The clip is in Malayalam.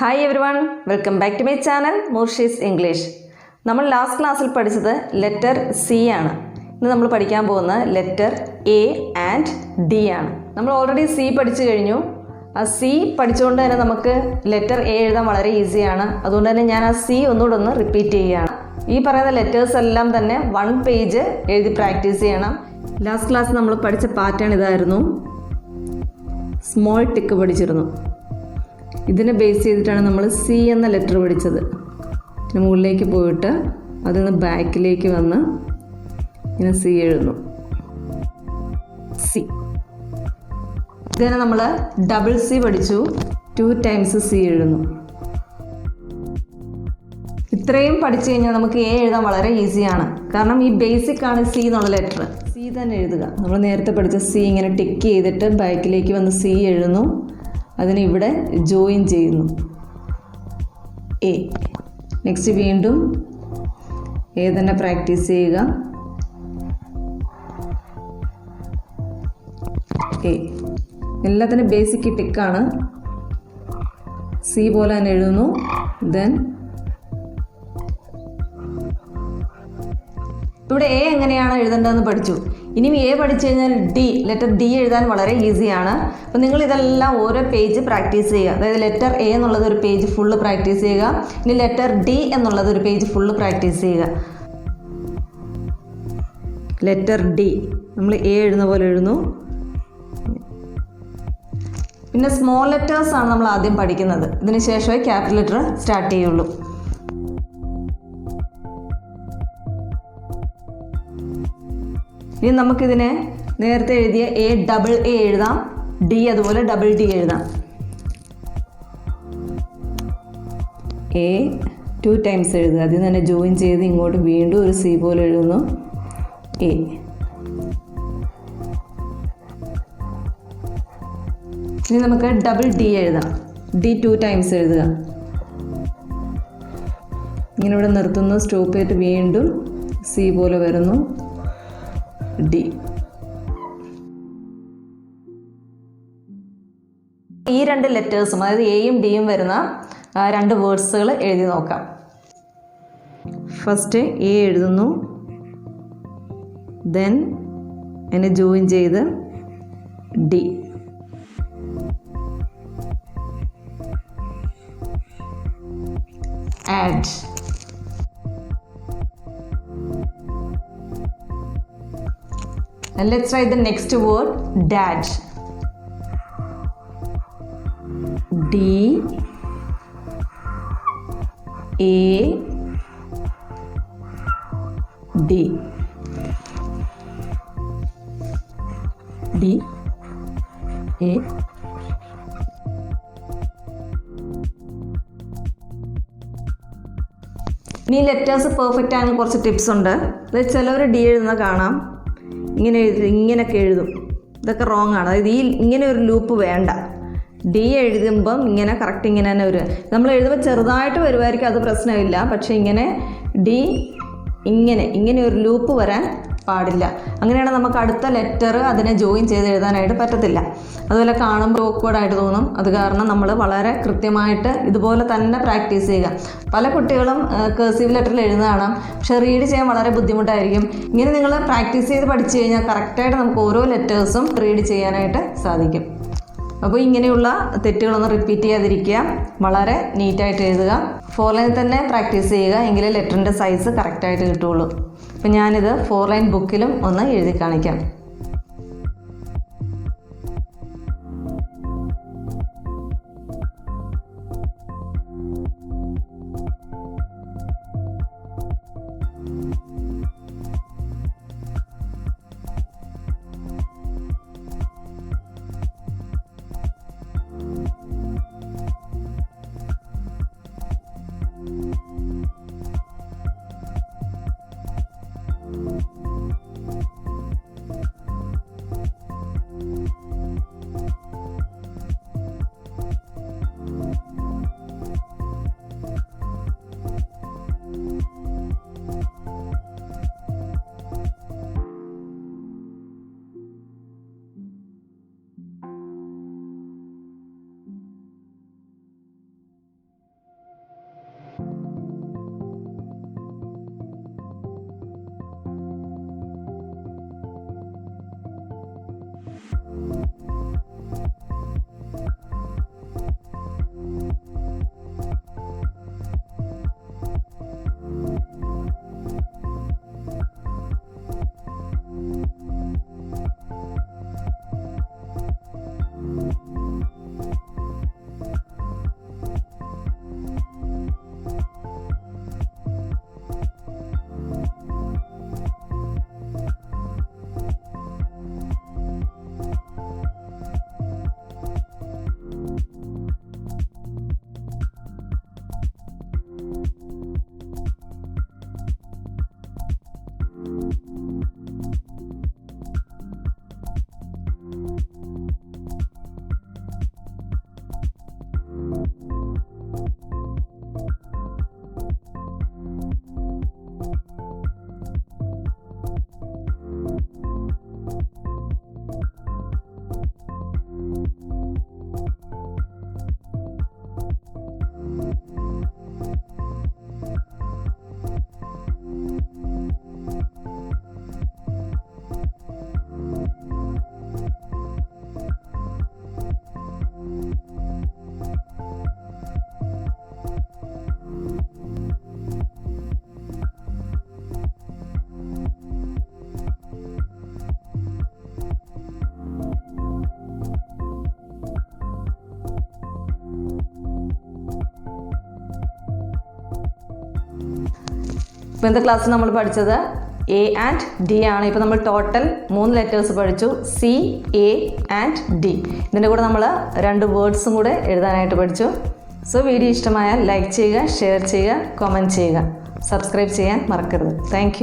Hi everyone, welcome back to my channel മൂർഷീസ് ഇംഗ്ലീഷ്. നമ്മൾ ലാസ്റ്റ് ക്ലാസ്സിൽ പഠിച്ചത് ലെറ്റർ സി ആണ്. ഇന്ന് നമ്മൾ പഠിക്കാൻ പോകുന്നത് ലെറ്റർ എ ആൻഡ് ഡി ആണ്. നമ്മൾ ഓൾറെഡി സി പഠിച്ചു കഴിഞ്ഞു. ആ സി പഠിച്ചുകൊണ്ട് തന്നെ നമുക്ക് ലെറ്റർ എ എഴുതാൻ വളരെ ഈസിയാണ്. അതുകൊണ്ട് തന്നെ ഞാൻ ആ സി ഒന്നുകൂടെ റിപ്പീറ്റ് ചെയ്യുകയാണ്. ഈ പറയുന്ന ലെറ്റേഴ്സ് എല്ലാം തന്നെ 1 പേജ് എഴുതി പ്രാക്ടീസ് ചെയ്യണം. ലാസ്റ്റ് ക്ലാസ് നമ്മൾ പഠിച്ച പാറ്റേൺ ഇതായിരുന്നു. സ്മോൾ ടിക്ക് പഠിച്ചിരുന്നു. ഇതിനെ ബേസ് ചെയ്തിട്ടാണ് നമ്മൾ സി എന്ന ലെറ്റർ പഠിച്ചത്. പിന്നെ മുകളിലേക്ക് പോയിട്ട് അതിൽ നിന്ന് ബാക്കിലേക്ക് വന്ന് ഇങ്ങനെ സി എഴുതുന്നു. സി ഇതിനെ നമ്മൾ ഡബിൾ സി പഠിച്ചു. 2 ടൈംസ് സി എഴുതുന്നു. ഇത്രയും പഠിച്ചു കഴിഞ്ഞാൽ നമുക്ക് എ എഴുതാൻ വളരെ ഈസിയാണ്. കാരണം ഈ ബേസിക് ആണ് സി എന്നുള്ള ലെറ്റർ. സി തന്നെ എഴുതുക. നമ്മൾ നേരത്തെ പഠിച്ച സി ഇങ്ങനെ ടിക്ക് ചെയ്തിട്ട് ബാക്കിലേക്ക് വന്ന് സി എഴുതുന്നു. അതിന് ഇവിടെ ജോയിൻ ചെയ്യുന്നു എ. നെക്സ്റ്റ് വീണ്ടും എ തന്നെ പ്രാക്ടീസ് ചെയ്യുക. എ എല്ലാത്തിനും ബേസിക് ടിക്കാണ്. സി പോലെ തന്നെ എഴുതുന്നു. ദെൻ ഇവിടെ എ എങ്ങനെയാണ് എഴുതേണ്ടതെന്ന് പഠിച്ചു. ഇനിയും എ പഠിച്ചു കഴിഞ്ഞാൽ ഡി, ലെറ്റർ ഡി എഴുതാൻ വളരെ ഈസിയാണ്. അപ്പോൾ നിങ്ങൾ ഇതെല്ലാം ഓരോ പേജ് പ്രാക്ടീസ് ചെയ്യുക. അതായത് ലെറ്റർ എ എന്നുള്ളത് ഒരു പേജ് ഫുള്ള് പ്രാക്ടീസ് ചെയ്യുക. ഇനി ലെറ്റർ ഡി എന്നുള്ളത് ഒരു പേജ് ഫുള്ള് പ്രാക്ടീസ് ചെയ്യുക. ലെറ്റർ ഡി നമ്മൾ എ എഴുതുന്ന പോലെ എഴുതുന്നു. പിന്നെ സ്മോൾ ലെറ്റേഴ്സ് ആണ് നമ്മൾ ആദ്യം പഠിക്കുന്നത്. ഇതിന് ശേഷമേ ക്യാപിറ്റൽ ലെറ്റർ സ്റ്റാർട്ട് ചെയ്യുള്ളൂ. ഇനി നമുക്കിതിനെ നേരത്തെ എഴുതിയ എ ഡബിൾ എ എഴുതാം, ഡി അതുപോലെ ഡബിൾ ഡി എഴുതാം. എ 2 ടൈംസ് എഴുതുക. അതിൽ തന്നെ ജോയിൻ ചെയ്ത് ഇങ്ങോട്ട് വീണ്ടും ഒരു സി പോലെ എഴുതുന്നു. എ ഇനി നമുക്ക് ഡബിൾ ഡി എഴുതാം. ഡി 2 ടൈംസ് എഴുതുക. ഇങ്ങനെ ഇവിടെ നിർത്തുന്നു. സ്റ്റോപ്പ് ചെയ്തിട്ട് വീണ്ടും സി പോലെ വരുന്നു. ഡി. ഈ 2 ലെറ്റേഴ്സും അതായത് എയും ഡിയും വരുന്ന 2 വേർഡ്സുകൾ എഴുതി നോക്കാം. ഫസ്റ്റ് എ എഴുതുന്നു. ദെൻ എന്നെ ജോയിൻ ചെയ്ത് D. Add. And let's write the next word, dad. D A D D A. ഇനി ലെറ്റേഴ്സ് പെർഫെക്റ്റ് ആണെങ്കിൽ കുറച്ച് ടിപ്സ് ഉണ്ട്. അതായത് ചിലവർ ഡി എഴുതുന്ന കാണാം. ഇങ്ങനെയൊക്കെ എഴുതും. ഇതൊക്കെ റോങ് ആണ്. അതായത് ഇങ്ങനെ ഒരു ലൂപ്പ് വേണ്ട. ഡി എഴുതുമ്പം ഇങ്ങനെ കറക്റ്റ് ഇങ്ങനെ തന്നെ വരും. നമ്മൾ എഴുതുമ്പോൾ ചെറുതായിട്ട് വരുമായിരിക്കും, അത് പ്രശ്നമില്ല. പക്ഷേ ഇങ്ങനെ ഡി ഇങ്ങനെ ഒരു ലൂപ്പ് വരാൻ പാടില്ല. അങ്ങനെയാണെങ്കിൽ നമുക്ക് അടുത്ത ലെറ്റർ അതിനെ ജോയിൻ ചെയ്ത് എഴുതാനായിട്ട് പറ്റത്തില്ല. അതുപോലെ കാണുമ്പോൾ ഓക്വേർഡായിട്ട് തോന്നും. അത് കാരണം നമ്മൾ വളരെ കൃത്യമായിട്ട് ഇതുപോലെ തന്നെ പ്രാക്ടീസ് ചെയ്യുക. പല കുട്ടികളും കർസീവ് ലെറ്ററിൽ എഴുതുന്നതാണ്, പക്ഷെ റീഡ് ചെയ്യാൻ വളരെ ബുദ്ധിമുട്ടായിരിക്കും. ഇങ്ങനെ നിങ്ങൾ പ്രാക്ടീസ് ചെയ്ത് പഠിച്ചു കഴിഞ്ഞാൽ കറക്റ്റായിട്ട് നമുക്ക് ഓരോ ലെറ്റേഴ്സും റീഡ് ചെയ്യാനായിട്ട് സാധിക്കും. അപ്പോൾ ഇങ്ങനെയുള്ള തെറ്റുകളൊന്നും റിപ്പീറ്റ് ചെയ്യാതിരിക്കുക. വളരെ നീറ്റായിട്ട് എഴുതുക. 4 ലൈൻ തന്നെ പ്രാക്ടീസ് ചെയ്യുക. എങ്കിലേ ലെറ്ററിൻ്റെ സൈസ് കറക്റ്റായിട്ട് കിട്ടുള്ളൂ. അപ്പോൾ ഞാനിത് 4 ലൈൻ ബുക്കിലും ഒന്ന് എഴുതി കാണിക്കാം. ഇപ്പോൾ ഇന്നത്തെ ക്ലാസ്സിൽ നമ്മൾ പഠിച്ചത് എ ആൻഡ് ഡി ആണ്. ഇപ്പോൾ നമ്മൾ ടോട്ടൽ 3 ലെറ്റേഴ്സ് പഠിച്ചു, സി, എ ആൻഡ് ഡി. ഇതിൻ്റെ കൂടെ നമ്മൾ 2 വേർഡ്സും കൂടെ എഴുതാനായിട്ട് പഠിച്ചു. സോ വീഡിയോ ഇഷ്ടമായാൽ ലൈക്ക് ചെയ്യുക, ഷെയർ ചെയ്യുക, കമൻറ്റ് ചെയ്യുക, സബ്സ്ക്രൈബ് ചെയ്യാൻ മറക്കരുത്. താങ്ക്